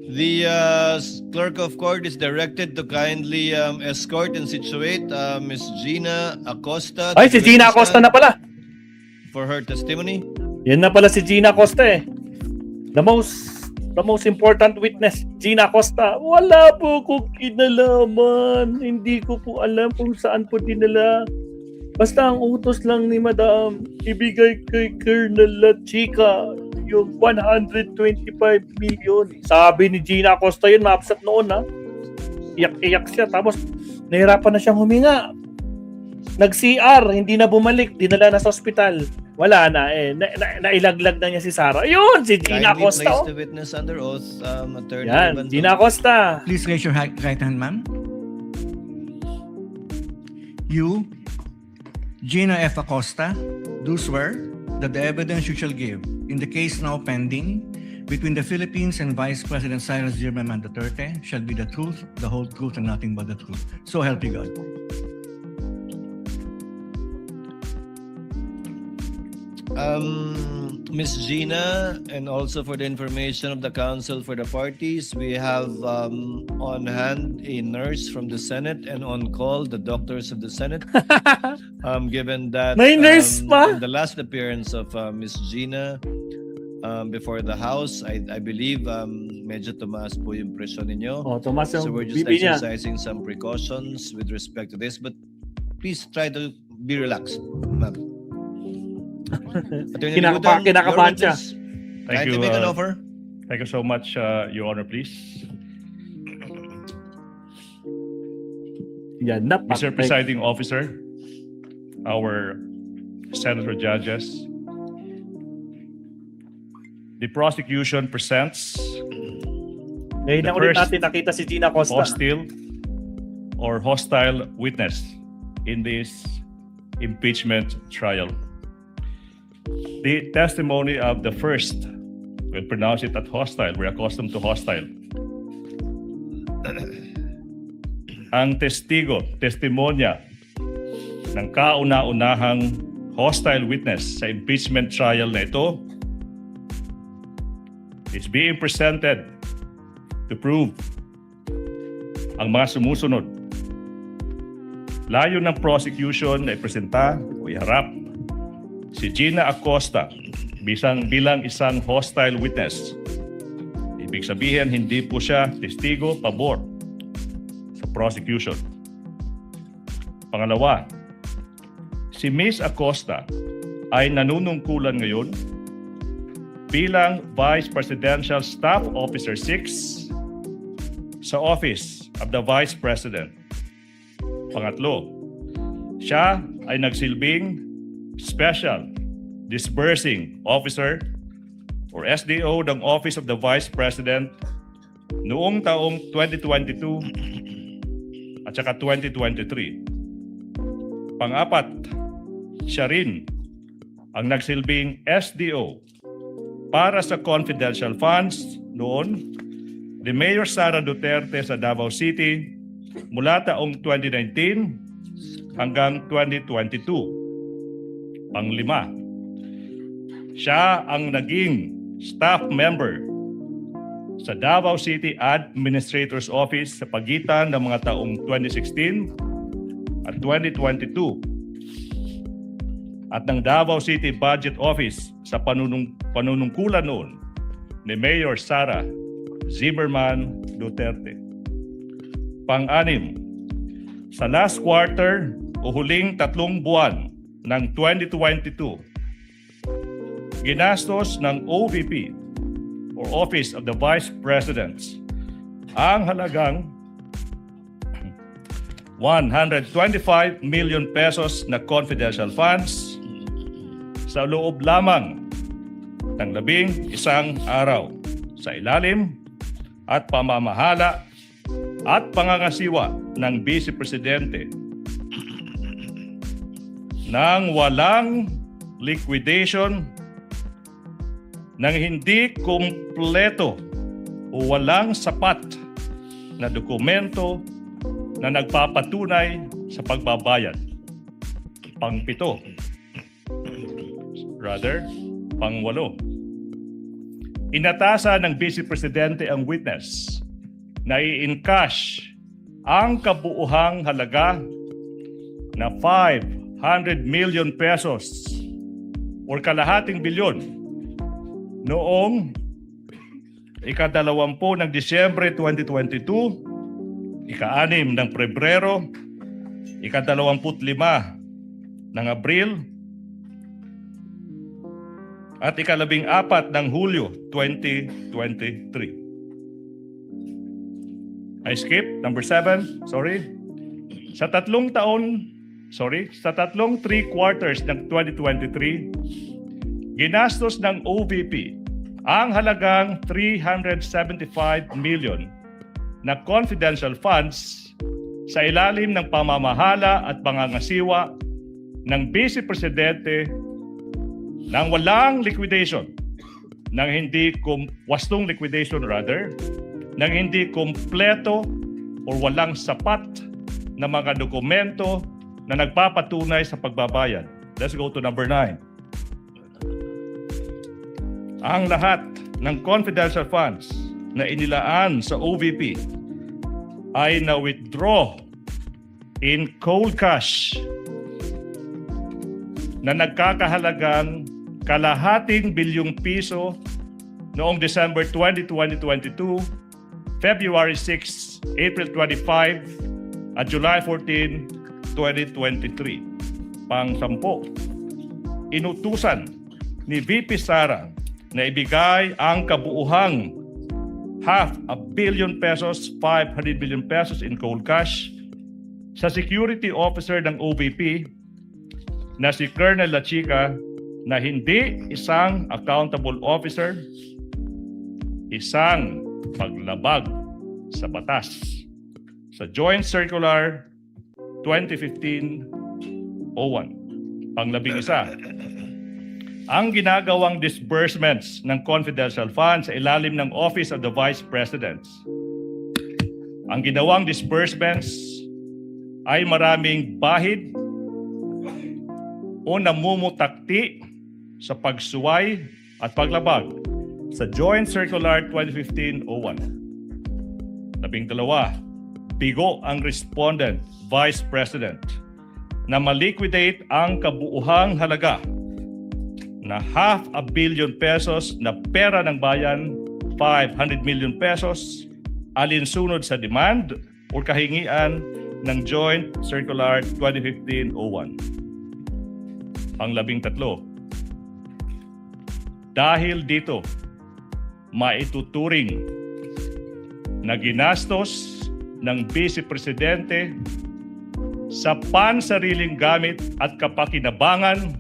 The clerk of court is directed to kindly escort and situate Miss Gina Acosta. Ay, si Gina Acosta na pala. For her testimony. Yan na pala si Gina Acosta eh. The most important witness, Gina Acosta. Wala po akong kinalaman. Hindi ko po alam kung saan po dinala. Basta ang utos lang ni Madam, ibigay kay Colonel La Chica yung 125 million. Sabi ni Gina Acosta yun, ma-upset noon ha. Iyak-iyak siya. Tapos nahirapan na siyang huminga. Nag-CR, hindi na bumalik. Dinala na sa ospital. Wala na eh. Nailaglag na niya si Sarah. Ayun, si Gina Kindly Acosta. place the witness under oath, Attorney Yan, Banton. Gina Acosta. Please raise your right hand, ma'am. You, Gina F. Acosta, do swear that the evidence you shall give in the case now pending between the Philippines and Vice President Cyrus Zimmerman Duterte shall be the truth, the whole truth, and nothing but the truth. So help you God. Miss Gina, and also for the information of the counsel for the parties, we have on hand a nurse from the Senate and on call the doctors of the Senate. Given that May nurse pa? in the last appearance of Miss Gina before the House, I believe medyo tumaas po yung presyon ninyo. Oh, Tomas yung So we're just bibi niya. exercising some precautions with respect to this, but please try to be relaxed, ma'am. Attorney Libutan, Kinakabahan your siya. witness. Thank Kindly you. make an offer. Thank you so much, Your Honor, please. Yan na. Mr. Presiding Officer, our senator judges, the prosecution presents Ngayon na the ulit first natin nakita si Gina Acosta. hostile or hostile witness in this impeachment trial. The testimony of the first, we'll pronounce it at hostile, we're accustomed to hostile. Ang testimonya ng kauna-unahang hostile witness sa impeachment trial na ito is being presented to prove ang mga sumusunod. Layo ng prosecution ay presenta o iharap si Gina Acosta bilang isang hostile witness. Ibig sabihin, hindi po siya testigo pabor sa prosecution. Pangalawa, si Ms. Acosta ay nanunungkulan ngayon bilang Vice Presidential Staff Officer 6 sa Office of the Vice President. Pangatlo, siya ay nagsilbing Special Disbursing Officer or SDO ng Office of the Vice President noong taong 2022 at saka 2023. Pang-apat, siya rin ang nagsilbing SDO para sa confidential funds noon ni Mayor Sara Duterte sa Davao City mula taong 2019 hanggang 2022. Panglima, siya ang naging staff member sa Davao City Administrator's Office sa pagitan ng mga taong 2016 at 2022 at ng Davao City Budget Office sa panunungkulan noon ni Mayor Sara Zimmerman Duterte. Pang-anim, sa last quarter o huling 3 buwan ng 2022, ginastos ng OVP or Office of the Vice President ang halagang 125 million pesos na confidential funds sa loob lamang ng 11 araw sa ilalim at pamamahala at pangangasiwa ng Vice Presidente nang walang liquidation, nang hindi kumpleto o walang sapat na dokumento na nagpapatunay sa pagbabayad. Pang-7, pang-8, Inatasan ng Vice Presidente ang witness na i-encash ang kabuuhang halaga na 500 million pesos or kalahating bilyon noong ika-20 ng Disyembre 2022, ika-6 ng Pebrero, ika-25 ng Abril, at ika-14 ng Hulyo 2023. I skip number 7, sorry. Sa tatlong 3 quarters ng 2023, ginastos ng OVP ang halagang 375 million na confidential funds sa ilalim ng pamamahala at pangangasiwa ng Vice Presidente nang walang liquidation, nang hindi wastong liquidation rather, nang hindi kompleto o walang sapat na mga dokumento na nagpapatunay sa pagbabayad. Let's go to number 9. Ang lahat ng confidential funds na inilaan sa OVP ay na-withdraw in cold cash na nagkakahalagang kalahating bilyong piso noong December 20, 2022, February 6, April 25, at July 14, 2023. Pang-10, inutusan ni VP Sara na ibigay ang kabuuhang 500 million pesos, 500 million pesos in cold cash sa security officer ng OVP na si Colonel Lachica na hindi isang accountable officer, isang paglabag sa batas. Sa Joint Circular 2015-01, pang-11, ang ginagawang disbursements ng confidential funds sa ilalim ng Office of the Vice President. Ang ginawang disbursements ay maraming bahid o namumutakti sa pagsuway at paglabag sa Joint Circular 2015-01. 12, bigo ang respondent, Vice President, na maliquidate ang kabuuhang halaga na 500 million pesos na pera ng bayan, 500 million pesos, alinsunod sa demand o kahingian ng Joint Circular 2015-01. Pang-13, dahil dito, maituturing na ginastos ng Vice Presidente sa pansariling gamit at kapakinabangan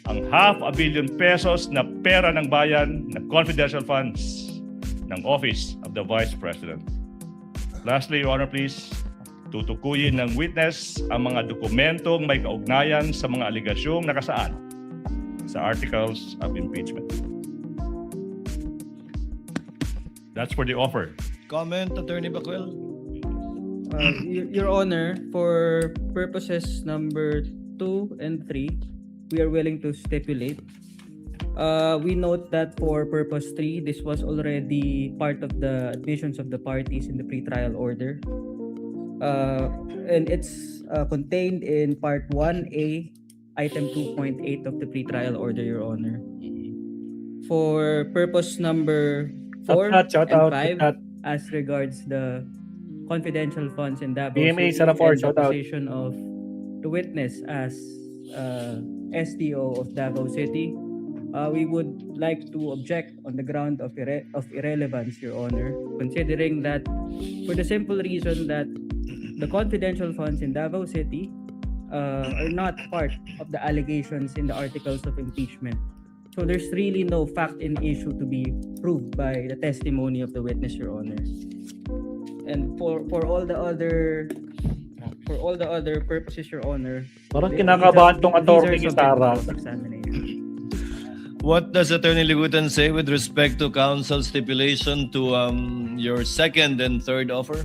ang 500 million pesos na pera ng bayan na confidential funds ng Office of the Vice President. Lastly, Your Honor, please, tutukuyin ng witness ang mga dokumentong may kaugnayan sa mga aligasyong nakasaad sa articles of impeachment. That's for the offer. Comment, Attorney Bacuel? Your Honor, for purposes number 2 and 3, we are willing to stipulate. We note that for purpose 3, this was already part of the admissions of the parties in the pretrial order. And it's contained in Part 1A, Item 2.8 of the pretrial order, Your Honor. For purpose number 4 Shout and out, 5, shout out. as regards the confidential funds in Davao BMA City Sarapor, and the shout out. position of the witness as STO of Davao City, we would like to object on the ground of irrelevance, Your Honor, considering that for the simple reason that the confidential funds in Davao City are not part of the allegations in the articles of impeachment. So there's really no fact in issue to be proved by the testimony of the witness, Your Honor. And for all the other purposes, Your Honor, Parang kinakabahan tong these are attorney ni subject Sara. to examination. What does Attorney Ligutan say with respect to counsel's stipulation to your second and third offer?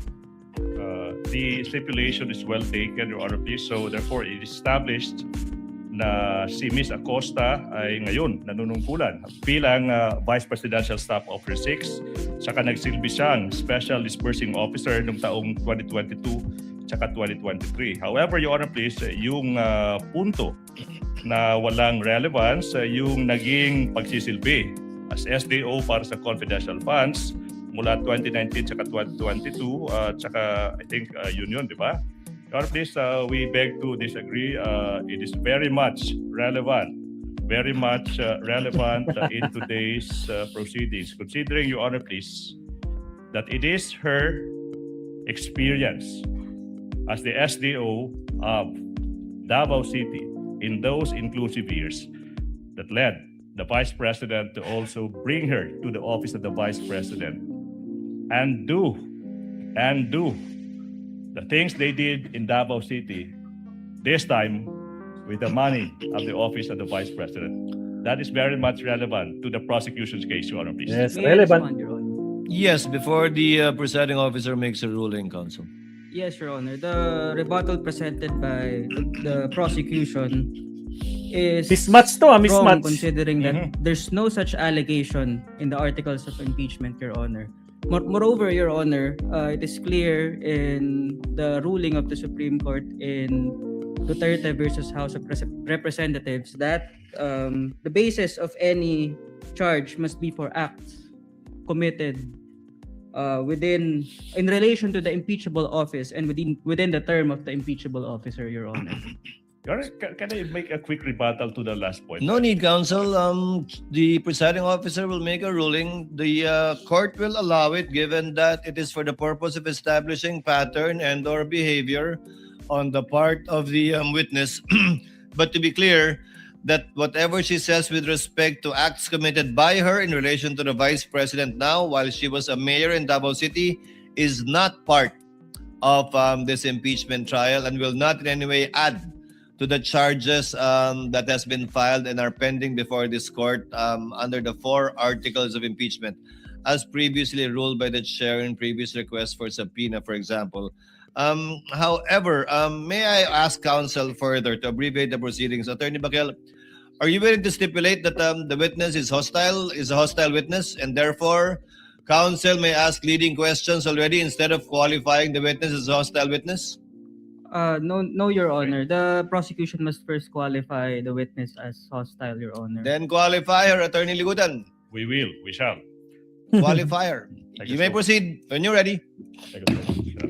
The stipulation is well taken, Your Honor, please. So therefore, it is established na si Ms. Acosta ay ngayon nanunungkulan bilang Vice Presidential Staff Officer 6, saka nagsilbi siyang Special Disbursing Officer noong taong 2022 saka 2023. However, Your Honor, please, yung punto na walang relevance, yung naging pagsisilbi as SDO para sa confidential funds mula 2019 saka 2022, saka I think yun, di ba? Your Honor, please, we beg to disagree. It is very much relevant in today's proceedings. Considering, Your Honor, please, that it is her experience as the SDO of Davao City in those inclusive years that led the Vice President to also bring her to the office of the Vice President and do the things they did in Davao City, this time with the money of the office of the Vice President. That is very much relevant to the prosecution's case, Your Honor, please. Yes, May I relevant. respond, Your Honor? Yes, before the presiding officer makes a ruling, counsel. Yes, Your Honor. The rebuttal presented by the prosecution is Mismatch to, wrong, mismatch. considering that there's no such allegation in the articles of impeachment, Your Honor. Moreover, Your Honor, it is clear in the ruling of the Supreme Court in Duterte versus House of Representatives that the basis of any charge must be for acts committed in relation to the impeachable office and within the term of the impeachable officer, Your Honor. Your Honor, can I make a quick rebuttal to the last point? No need, counsel. The presiding officer will make a ruling. The court will allow it, given that it is for the purpose of establishing pattern and/or behavior on the part of the witness. But to be clear, that whatever she says with respect to acts committed by her in relation to the Vice President now, while she was a mayor in Davao City, is not part of this impeachment trial and will not in any way add to the charges that has been filed and are pending before this court under the 4 articles of impeachment, as previously ruled by the chair in previous requests for subpoena, for example. However, may I ask counsel further to abbreviate the proceedings? Attorney Bakel, are you willing to stipulate that the witness is a hostile witness, and therefore counsel may ask leading questions already instead of qualifying the witness as a hostile witness? No, Your Honor. The prosecution must first qualify the witness as hostile, Your Honor. Then qualify her, Attorney Ligutan. We shall. Qualify her. Thank You you, may sir. proceed when you're ready. Thank you, sir.